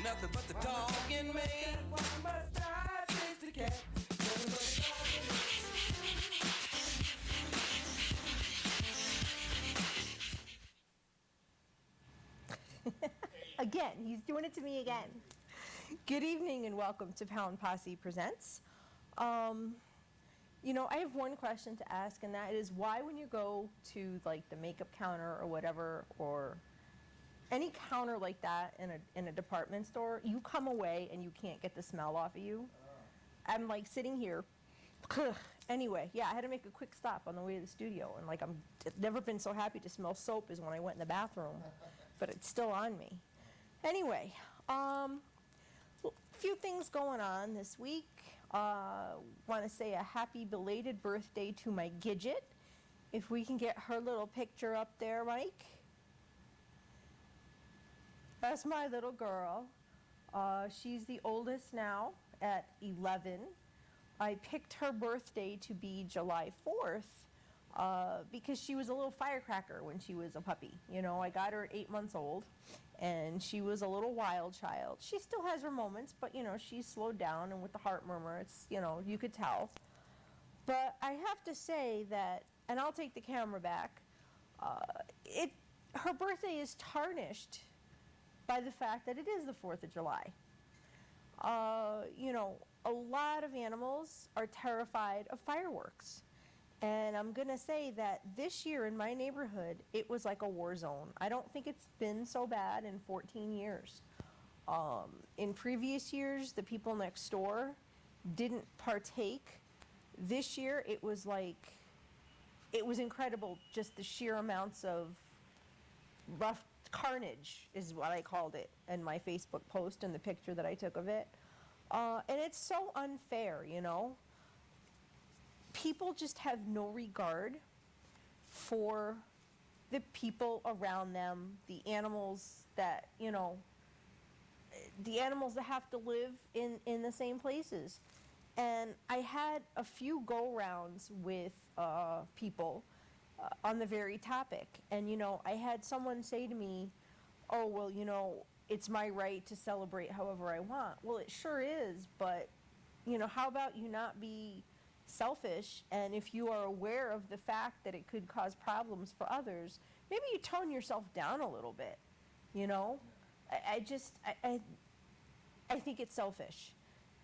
nothing but the dog in me. Why must I chase the cat? Again, he's doing it to me again. Good evening and welcome to Posse Presents. I have one question to ask, and that is why when you go to like the makeup counter or whatever, or any counter like that in a department store, you come away and you can't get the smell off of you. I'm like sitting here. Anyway, yeah, I had to make a quick stop on the way to the studio, and like I've never been so happy to smell soap as when I went in the bathroom, but it's still on me. Anyway, a few things going on this week. Want to say a happy belated birthday to my Gidget. If we can get her little picture up there, Mike. That's my little girl. She's the oldest now at 11. I picked her birthday to be July 4th because she was a little firecracker when she was a puppy. I got her at 8 months old, and she was a little wild child. She still has her moments, but, she's slowed down, and with the heart murmur, it's, you could tell. But I have to say that, and I'll take the camera back, her birthday is tarnished by the fact that it is the 4th of July. A lot of animals are terrified of fireworks. And I'm going to say that this year in my neighborhood, it was like a war zone. I don't think it's been so bad in 14 years. In previous years, the people next door didn't partake. This year, it was incredible, just the sheer amounts of rough carnage is what I called it in my Facebook post and the picture that I took of it. And it's so unfair, People just have no regard for the people around them, the animals that, the animals that have to live in the same places. And I had a few go-rounds with people on the very topic. And, I had someone say to me, oh, well, it's my right to celebrate however I want. Well, it sure is, but, how about you not be selfish, and if you are aware of the fact that it could cause problems for others, maybe you tone yourself down a little bit, I think it's selfish.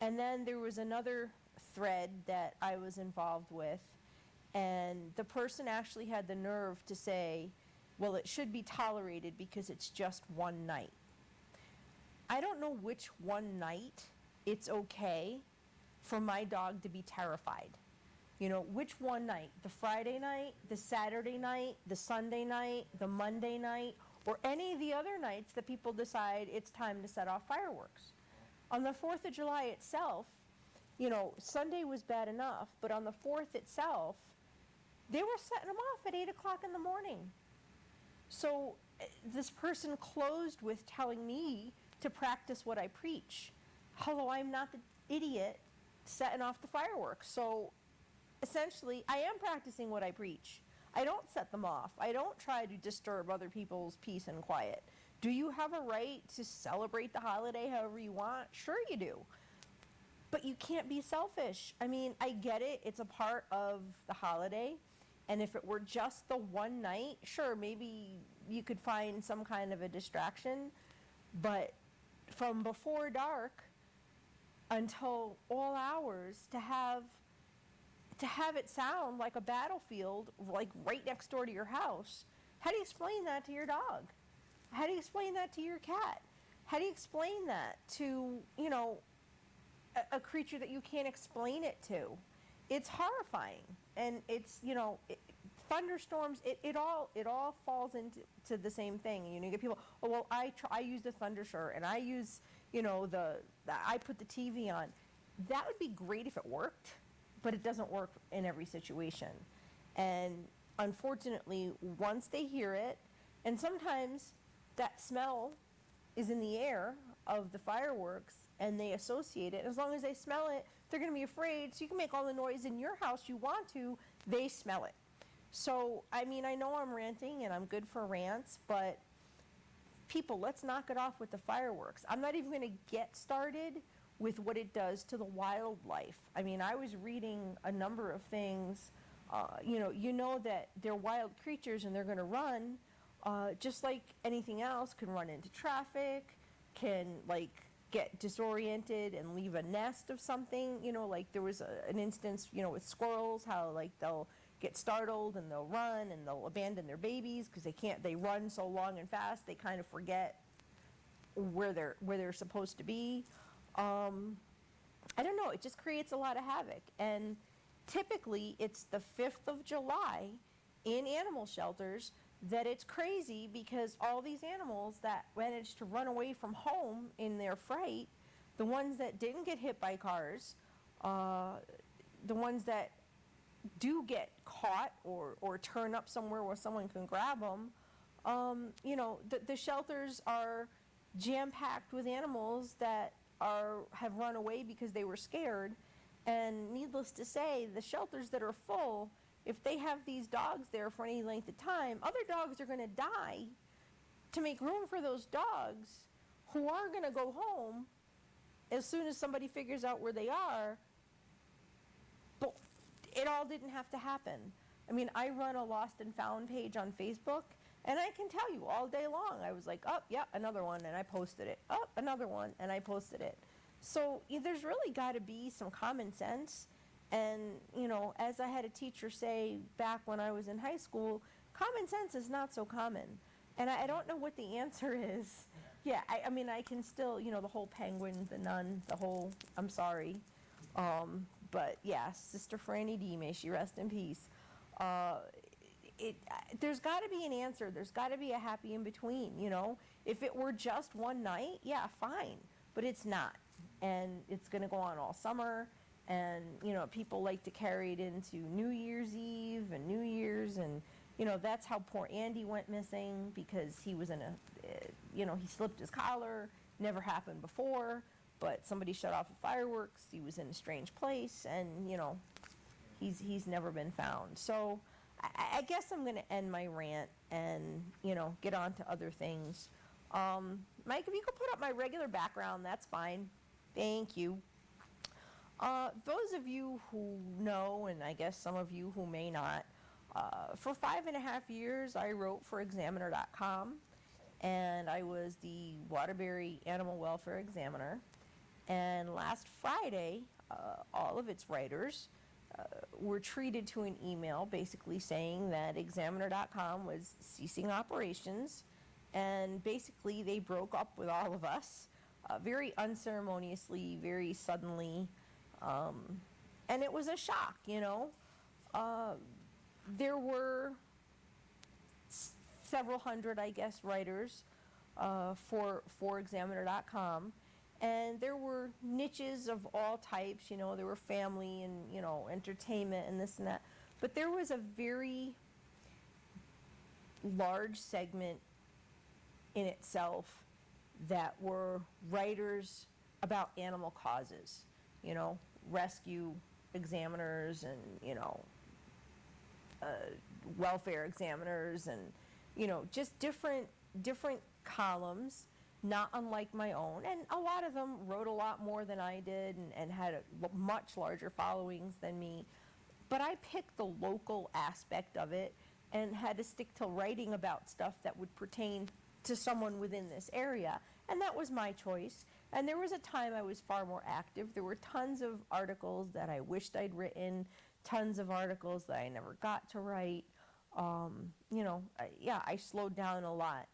And then there was another thread that I was involved with, and the person actually had the nerve to say, well, it should be tolerated because it's just one night. I don't know which one night it's okay for my dog to be terrified. Which one night? The Friday night, the Saturday night, the Sunday night, the Monday night, or any of the other nights that people decide it's time to set off fireworks. On the 4th of July itself, Sunday was bad enough, but on the 4th itself, they were setting them off at 8 o'clock in the morning. So this person closed with telling me to practice what I preach, although I'm not the idiot setting off the fireworks. So essentially, I am practicing what I preach. I don't set them off. I don't try to disturb other people's peace and quiet. Do you have a right to celebrate the holiday however you want? Sure you do. But you can't be selfish. I mean, I get it. It's a part of the holiday. And if it were just the one night, sure, maybe you could find some kind of a distraction. But from before dark until all hours, to have it sound like a battlefield, like right next door to your house, how do you explain that to your dog? How do you explain that to your cat? How do you explain that to, a creature that you can't explain it to? It's horrifying. And it's, thunderstorms, it all falls into the same thing. You get people, oh, well, I use the Thundershirt, and I use, I put the TV on. That would be great if it worked, but it doesn't work in every situation. And unfortunately, once they hear it, and sometimes that smell is in the air of the fireworks, and they associate it. As long as they smell it, they're going to be afraid. So you can make all the noise in your house you want to. They smell it. So, I mean, I know I'm ranting, and I'm good for rants, but people, let's knock it off with the fireworks. I'm not even going to get started with what it does to the wildlife. I mean, I was reading a number of things. You know that they're wild creatures and they're going to run, just like anything else, can run into traffic, can like get disoriented and leave a nest of something. Like there was an instance, with squirrels, how like they'll get startled and they'll run and they'll abandon their babies because they run so long and fast they kind of forget where they're supposed to be. I don't know, it just creates a lot of havoc. And typically it's the 5th of July in animal shelters that it's crazy, because all these animals that managed to run away from home in their fright, the ones that didn't get hit by cars, the ones that do get caught or turn up somewhere where someone can grab them, the shelters are jam-packed with animals that have run away because they were scared. And needless to say, the shelters that are full, if they have these dogs there for any length of time, other dogs are going to die to make room for those dogs who are going to go home as soon as somebody figures out where they are. But it all didn't have to happen. I mean, I run a lost and found page on Facebook, and I can tell you all day long, I was like, oh, yeah, another one, and I posted it. Oh, another one, and I posted it. So there's really got to be some common sense. And, as I had a teacher say back when I was in high school, common sense is not so common. And I don't know what the answer is. Yeah, I mean, I can still, the whole penguin, the nun, the whole, I'm sorry. But yeah, Sister Franny D, may she rest in peace. There's got to be an answer. There's got to be a happy in between, If it were just one night, yeah, fine. But it's not. And it's going to go on all summer. And, people like to carry it into New Year's Eve and New Year's. And, that's how poor Andy went missing, because he was in he slipped his collar. Never happened before. But somebody shut off the fireworks. He was in a strange place. And, he's never been found. So I guess I'm going to end my rant and, get on to other things. Mike, if you could put up my regular background, that's fine. Thank you. Those of you who know, and I guess some of you who may not, for 5.5 years I wrote for Examiner.com, and I was the Waterbury Animal Welfare Examiner. And last Friday, all of its writers were treated to an email basically saying that Examiner.com was ceasing operations, and basically they broke up with all of us very unceremoniously, very suddenly. And it was a shock, There were several hundred, I guess, writers for Examiner.com. And there were niches of all types, there were family and, entertainment and this and that. But there was a very large segment in itself that were writers about animal causes, rescue examiners and, welfare examiners and, just different columns, not unlike my own. And a lot of them wrote a lot more than I did and had much larger followings than me. But I picked the local aspect of it and had to stick to writing about stuff that would pertain to someone within this area. And that was my choice. And there was a time I was far more active. There were tons of articles that I wished I'd written, tons of articles that I never got to write. I slowed down a lot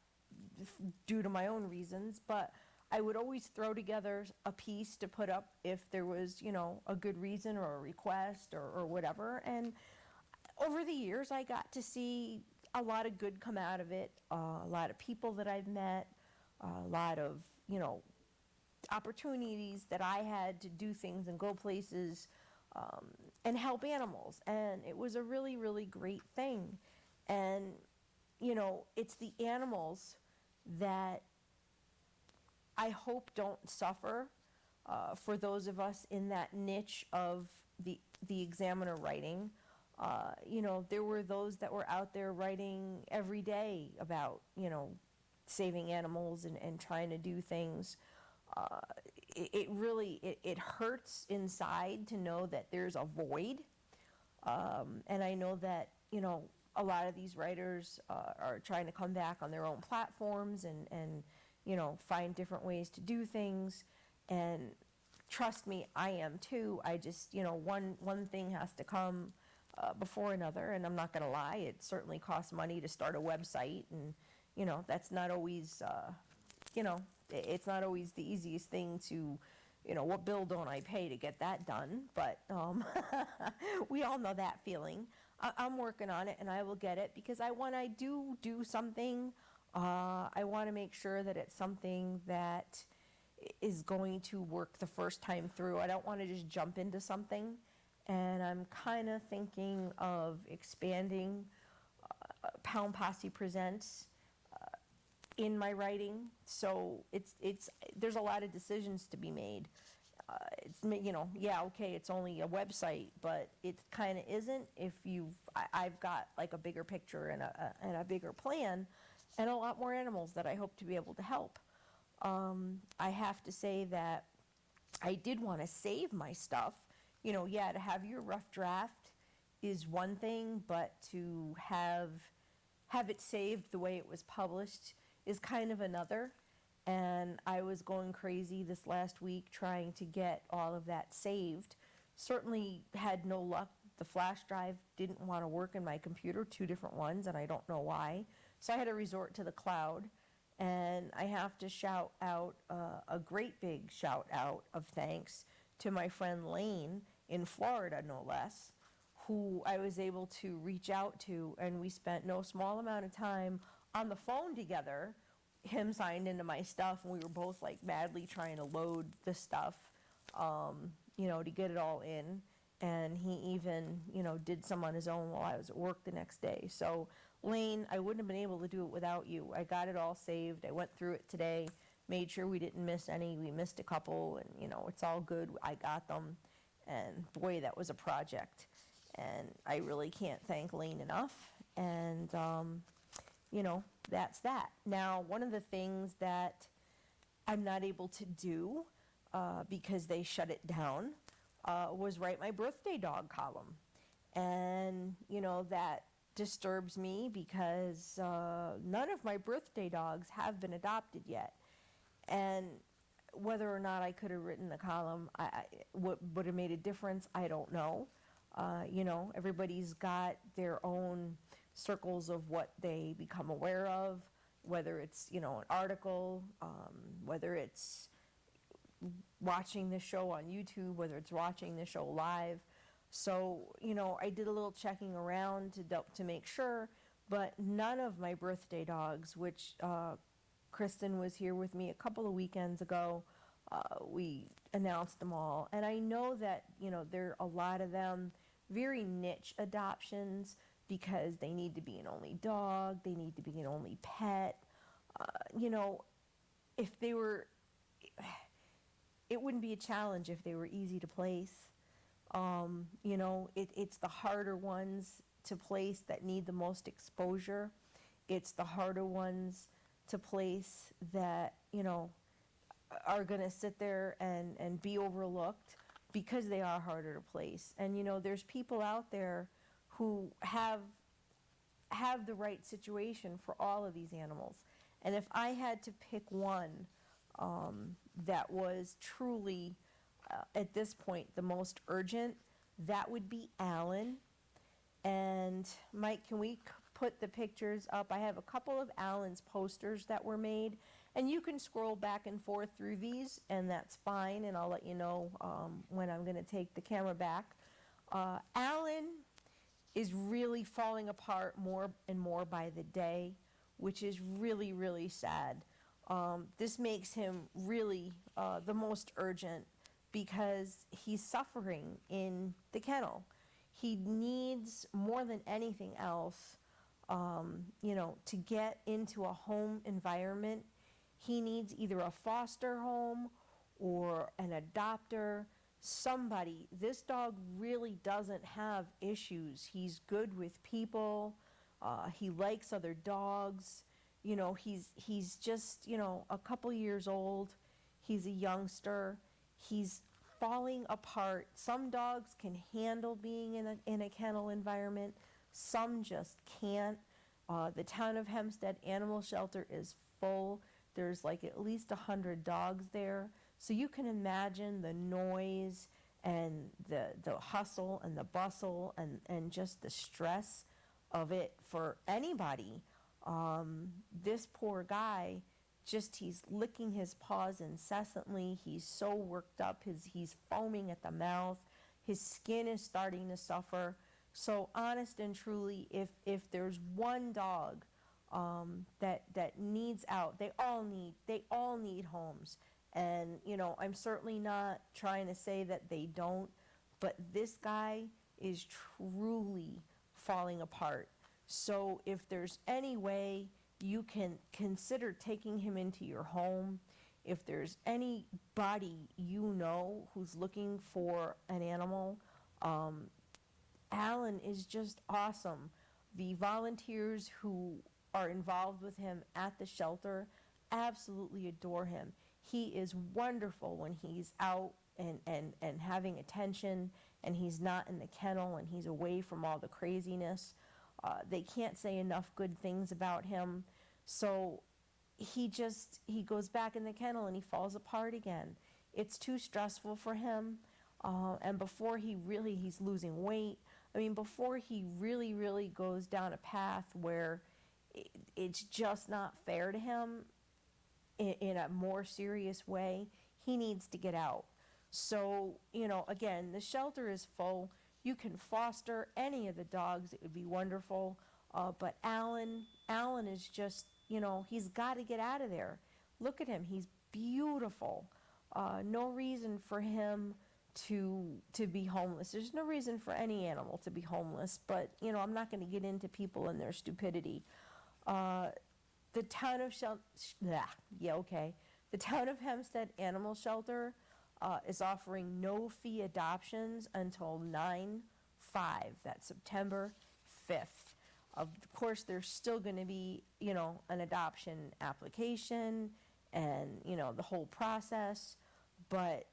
due to my own reasons, but I would always throw together a piece to put up if there was, a good reason or a request or whatever. And over the years, I got to see a lot of good come out of it, a lot of people that I've met, a lot of, opportunities that I had to do things and go places and help animals. And it was a really, really great thing. And, it's the animals that I hope don't suffer for those of us in that niche of the examiner writing. There were those that were out there writing every day about, saving animals and trying to do things. It really, it hurts inside to know that there's a void. And I know that, a lot of these writers are trying to come back on their own platforms and find different ways to do things. And trust me, I am too. I just, one thing has to come before another. And I'm not going to lie, it certainly costs money to start a website. And, that's not always, it's not always the easiest thing to, what bill don't I pay to get that done? But we all know that feeling. I'm working on it, and I will get it, because when I do something, I want to make sure that it's something that is going to work the first time through. I don't want to just jump into something, and I'm kind of thinking of expanding Pound Posse Presents in my writing. So there's a lot of decisions to be made. Okay, it's only a website, but it kind of isn't if I've got like a bigger picture and a bigger plan and a lot more animals that I hope to be able to help. I have to say that I did want to save my stuff. To have your rough draft is one thing, but to have it saved the way it was published is kind of another. And I was going crazy this last week trying to get all of that saved. Certainly had no luck. The flash drive didn't want to work in my computer, 2 different ones, and I don't know why. So I had to resort to the cloud. And I have to shout out a great big shout out of thanks to my friend Lane in Florida, no less, who I was able to reach out to, and we spent no small amount of time on the phone together. Him signed into my stuff, and we were both like madly trying to load the stuff, to get it all in. And he even, did some on his own while I was at work the next day. So Lane, I wouldn't have been able to do it without you. I got it all saved. I went through it today, made sure we didn't miss any. We missed a couple, and it's all good. I got them, and boy, that was a project. And I really can't thank Lane enough. And that's that. Now, one of the things that I'm not able to do because they shut it down was write my birthday dog column. And, that disturbs me because none of my birthday dogs have been adopted yet. And whether or not I could have written the column, would have made a difference, I don't know. Everybody's got their own circles of what they become aware of, whether it's, an article, whether it's watching the show on YouTube, whether it's watching the show live. So, I did a little checking around to make sure, but none of my birthday dogs, which Kristen was here with me a couple of weekends ago, we announced them all. And I know that, there are a lot of them very niche adoptions, because they need to be an only dog, they need to be an only pet. If they were, it wouldn't be a challenge if they were easy to place. It's the harder ones to place that need the most exposure. It's the harder ones to place that, are going to sit there and be overlooked because they are harder to place. And, there's people out there who have the right situation for all of these animals. And if I had to pick one that was truly, at this point, the most urgent, that would be Alan. And Mike, can we put the pictures up? I have a couple of Alan's posters that were made, and you can scroll back and forth through these, and that's fine, and I'll let you know when I'm going to take the camera back. Alan is really falling apart more and more by the day, which is really, really sad. This makes him really the most urgent because he's suffering in the kennel. He needs, more than anything else, to get into a home environment. He needs either a foster home or an adopter, somebody. This dog really doesn't have issues. He's good with people. He likes other dogs. he's just, a couple years old. He's a youngster. He's falling apart. Some dogs can handle being in a kennel environment. Some just can't. The town of Hempstead Animal Shelter is full. There's like at least 100 dogs there. So you can imagine the noise and the hustle and the bustle and just the stress of it for anybody. This poor guy, he's licking his paws incessantly. He's so worked up. He's foaming at the mouth. His skin is starting to suffer. So honest and truly, if there's one dog that needs out, they all need homes. And I'm certainly not trying to say that they don't, but this guy is truly falling apart. So if there's any way you can consider taking him into your home, if there's anybody who's looking for an animal, Alan is just awesome. The volunteers who are involved with him at the shelter absolutely adore him. He is wonderful when he's out and having attention, and he's not in the kennel and he's away from all the craziness. They can't say enough good things about him. So he goes back in the kennel and he falls apart again. It's too stressful for him. And before he's losing weight. I mean, before he really goes down a path where it's just not fair to him in a more serious way, he needs to get out. So, again, the shelter is full. You can foster any of the dogs. It would be wonderful. But Alan is just, he's got to get out of there. Look at him. He's beautiful. No reason for him to be homeless. There's no reason for any animal to be homeless. But, I'm not going to get into people and their stupidity. The town of The town of Hempstead Animal Shelter is offering no-fee adoptions until 9/5. That's September 5th. Of course, there's still going to be, an adoption application and, the whole process, but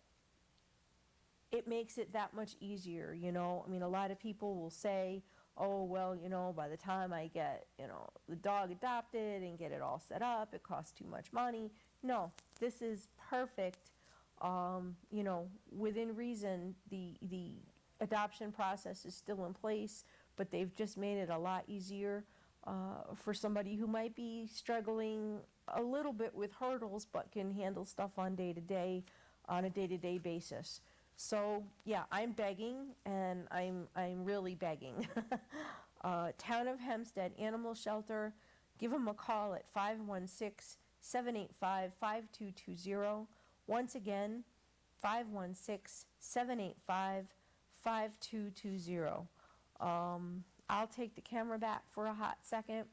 it makes it that much easier, I mean, a lot of people will say, oh, well, by the time I get, the dog adopted and get it all set up, it costs too much money. No, this is perfect. Within reason, the adoption process is still in place, but they've just made it a lot easier for somebody who might be struggling a little bit with hurdles, but can handle stuff on a day-to-day basis. So yeah, I'm begging, and I'm really begging. Town of Hempstead Animal Shelter, give them a call at 516-785-5220. Once again, 516-785-5220. I'll take the camera back for a hot second.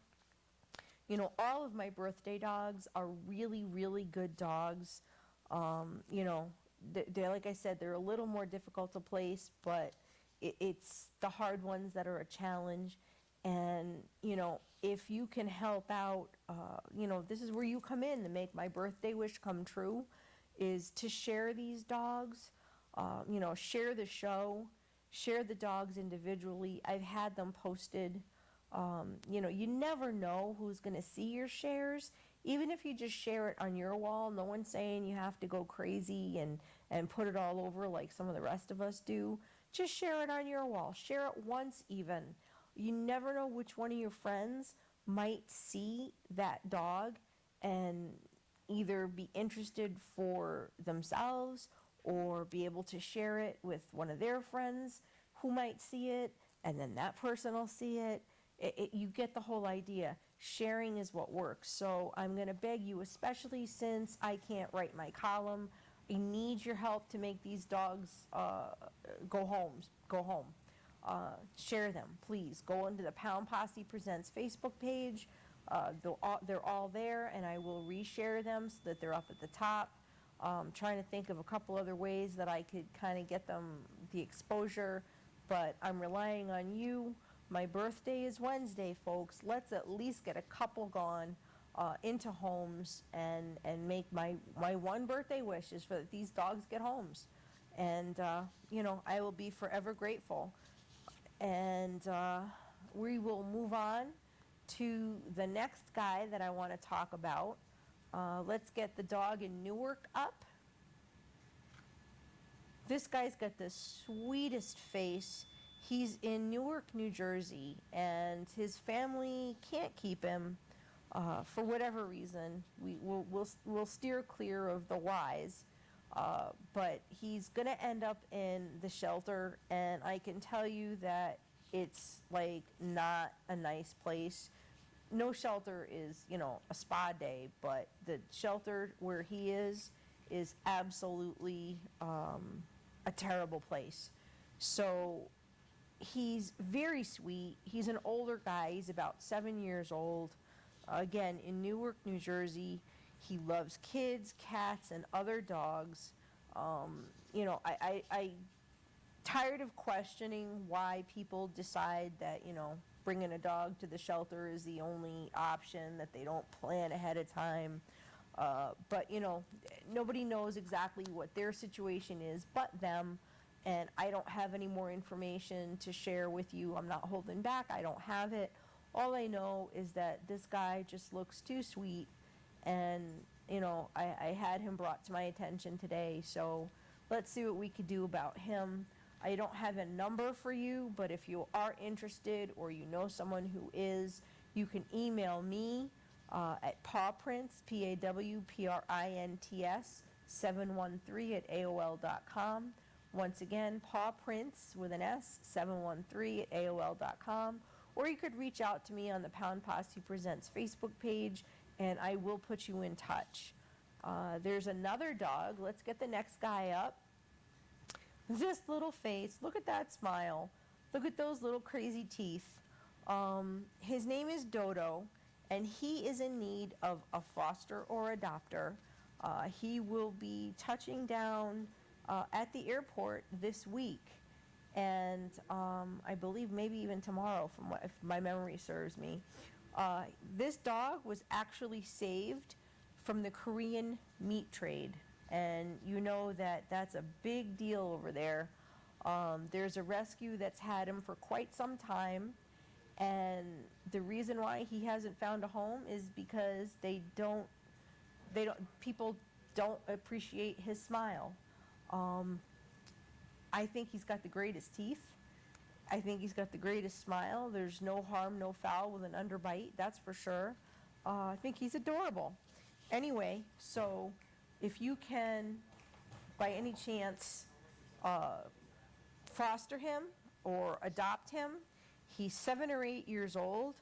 All of my birthday dogs are really, really good dogs. They're, like I said, they're a little more difficult to place, but it's the hard ones that are a challenge. And, if you can help out, this is where you come in to make my birthday wish come true, is to share these dogs, share the show, share the dogs individually. I've had them posted. You never know who's going to see your shares. Even if you just share it on your wall, no one's saying you have to go crazy and put it all over like some of the rest of us do. Just share it on your wall. Share it once even. You never know which one of your friends might see that dog and either be interested for themselves or be able to share it with one of their friends who might see it, and then that person will see it. You get the whole idea. Sharing is what works. So I'm going to beg you, especially since I can't write my column, I need your help to make these dogs go home. Share them, please. Go into the Pound Posse Presents Facebook page. They're all there, and I will reshare them so that they're up at the top. Trying to think of a couple other ways that I could kind of get them the exposure, but I'm relying on you. My birthday is Wednesday, folks. Let's at least get a couple gone. into homes and make my one birthday wish is for that these dogs get homes. And, I will be forever grateful. And we will move on to the next guy that I want to talk about. Let's get the dog in Newark up. This guy's got the sweetest face. He's in Newark, New Jersey, and his family can't keep him for whatever reason. We'll steer clear of the whys, but he's going to end up in the shelter, and I can tell you that it's like not a nice place. No shelter is, a spa day, but the shelter where he is absolutely a terrible place. So he's very sweet. He's an older guy. He's about 7 years old. Again, in Newark, New Jersey. He loves kids, cats, and other dogs. I tired of questioning why people decide that, bringing a dog to the shelter is the only option, that they don't plan ahead of time. But, nobody knows exactly what their situation is but them, and I don't have any more information to share with you. I'm not holding back. I don't have it. All I know is that this guy just looks too sweet, and, I had him brought to my attention today, so let's see what we could do about him. I don't have a number for you, but if you are interested or you know someone who is, you can email me at pawprints, PAWPRINTS 713 @AOL.com. Once again, pawprints with an S 713 @AOL.com. Or you could reach out to me on the Pound Posse Presents Facebook page, and I will put you in touch. There's another dog. Let's get the next guy up. This little face, look at that smile. Look at those little crazy teeth. His name is Dodo, and he is in need of a foster or adopter. He will be touching down at the airport this week, and I believe maybe even tomorrow, if my memory serves me. This dog was actually saved from the Korean meat trade, and you know that that's a big deal over there. There's a rescue that's had him for quite some time, and the reason why he hasn't found a home is because people don't appreciate his smile. I think he's got the greatest teeth. I think he's got the greatest smile. There's no harm, no foul with an underbite, that's for sure. I think he's adorable. Anyway, so if you can, by any chance, foster him or adopt him, he's 7 or 8 years old.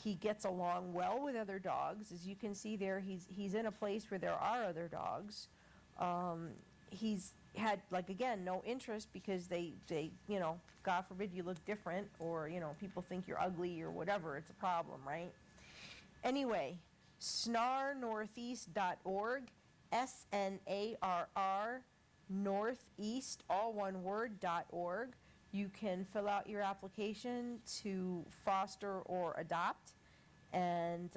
He gets along well with other dogs. As you can see there, he's in a place where there are other dogs. He's had, again, no interest because they God forbid you look different, or, people think you're ugly or whatever. It's a problem, right? Anyway, snarnortheast.org, SNARR, northeast, all one word, .org. You can fill out your application to foster or adopt, and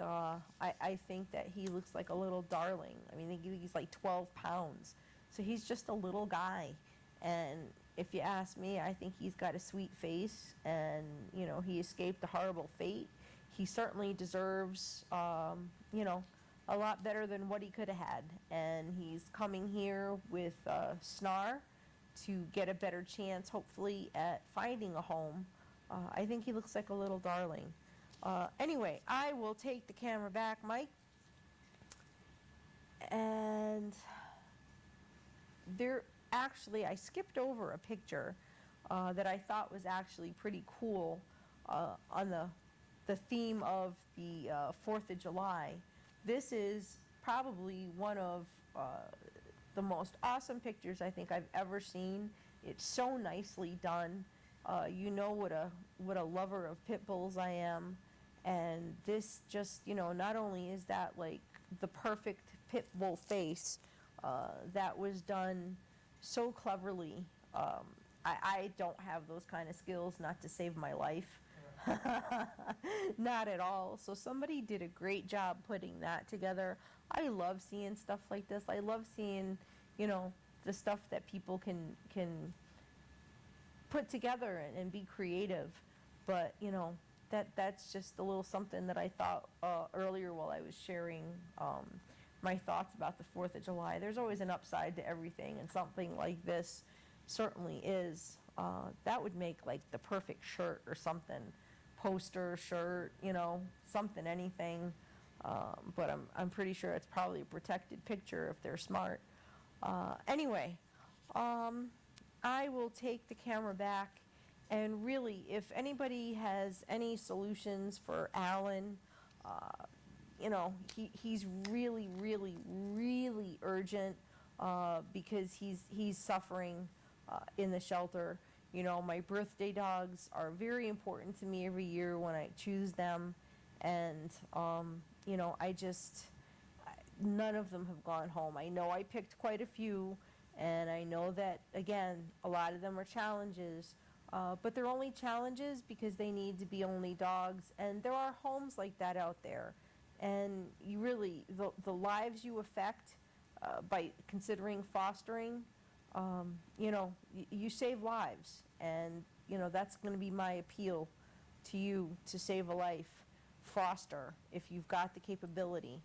I think that he looks like a little darling. I mean, he's like 12 pounds, so he's just a little guy, and if you ask me, I think he's got a sweet face, and, he escaped a horrible fate. He certainly deserves, a lot better than what he could have had, and he's coming here with Snar to get a better chance, hopefully, at finding a home. I think he looks like a little darling. Anyway, I will take the camera back, Mike. And I skipped over a picture that I thought was actually pretty cool on the theme of the 4th of July. This is probably one of the most awesome pictures I think I've ever seen. It's so nicely done. You know what a lover of pit bulls I am, and this just, not only is that like the perfect pit bull face, that was done so cleverly. I don't have those kind of skills, not to save my life. Not at all. So somebody did a great job putting that together. I love seeing stuff like this. I love seeing, the stuff that people can put together and be creative. But, that's just a little something that I thought earlier while I was sharing my thoughts about the 4th of July. There's always an upside to everything, and something like this certainly is. That would make like the perfect shirt or something. Poster, shirt, something, anything. But I'm pretty sure it's probably a protected picture if they're smart. Anyway, I will take the camera back, and really, if anybody has any solutions for Alan, he's really, really, really urgent because he's suffering in the shelter. My birthday dogs are very important to me every year when I choose them, and none of them have gone home. I know I picked quite a few, and I know that, again, a lot of them are challenges, but they're only challenges because they need to be only dogs, and there are homes like that out there. And you really, the lives you affect by considering fostering, you save lives, and that's going to be my appeal to you, to save a life. Foster if you've got the capability.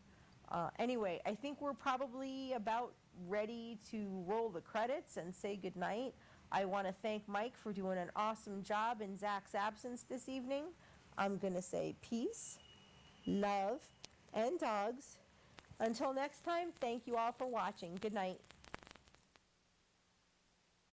Anyway, I think we're probably about ready to roll the credits and say goodnight. I want to thank Mike for doing an awesome job in Zach's absence this evening. I'm going to say peace, love, and dogs. Until next time, thank you all for watching. Good night.